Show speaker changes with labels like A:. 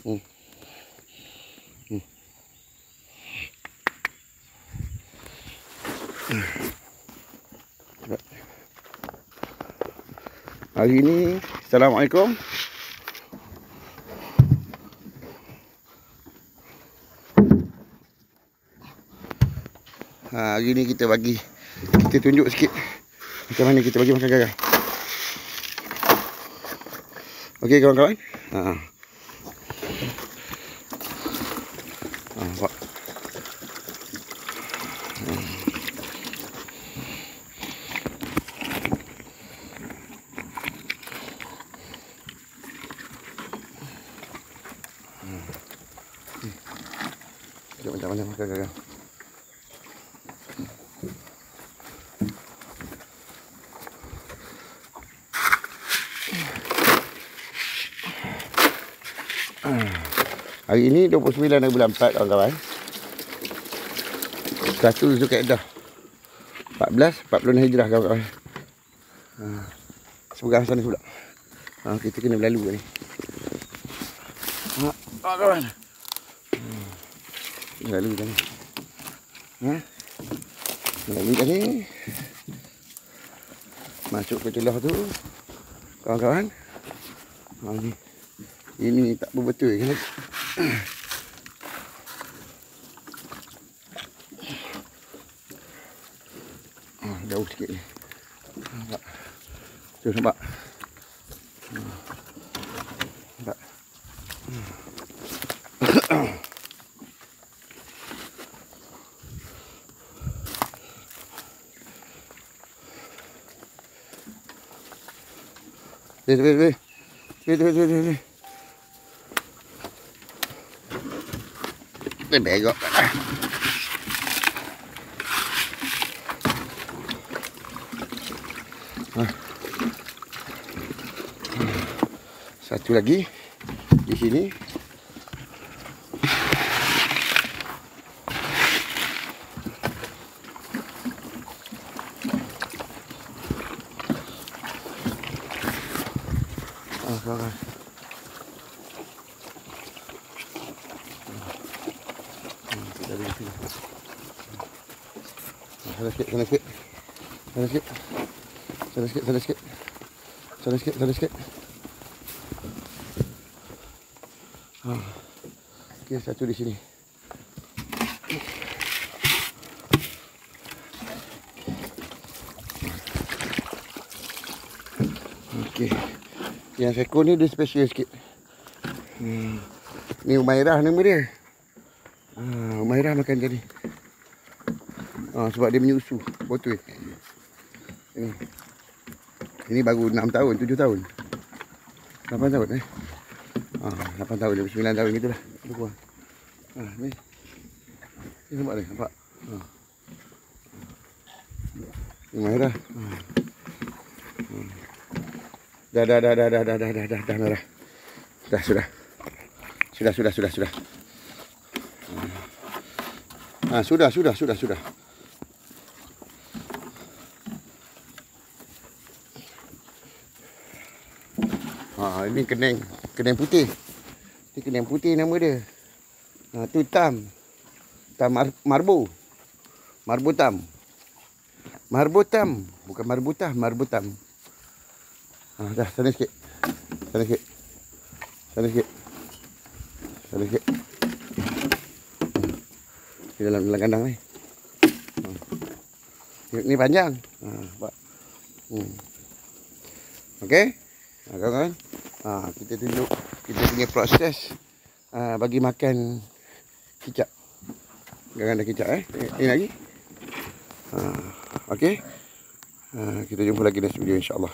A: Hmm. Hari ni, Assalamualaikum. Hari ni kita tunjuk sikit macam mana kita bagi makan garang. Okey kawan-kawan. Nampak. Tengok macam mana makan garang. Hari ini 29 bulan 4 kawan-kawan. 1 Zulkaidah 1440 Hijrah kawan-kawan. Seberang sana pula. Kita kena berlalu ni. Kawan. Berlalu kat ni. Berlalu kat ni. Masuk ke celah tu. Kawan-kawan. Ini tak betul kan? Jauh sikit ni. Nampak. Tu nampak. Nampak. Weh. Dia begok. Satu lagi di sini. Kawan. Sana sikit. Okey, satu di sini. Okey. Yang seekor ni dia special sikit. Ni Umairah nama dia. Umairah makan tadi. Sebab dia menyusu botol. Ini baru 6 tahun, 7 tahun. 8 tahun 8 tahun, 9 tahun gitulah. Lebih kurang. Ni. Ni nampak ni, nampak. Ni Umairah. Dah merah. Dah sudah. Sudah. Ini keneng putih. Ini keneng putih nama dia. Tu tam. Tam marbo. Marbotam. Bukan marbutah, marbotam. Dah sana sikit. Di dalam kandang ni. Ni panjang. Nampak. Okey. Kawan-kawan. Kita tunjuk kita punya proses bagi makan kicap. Garang dah kicap Ini lagi. Okey. Kita jumpa lagi next video insya-Allah.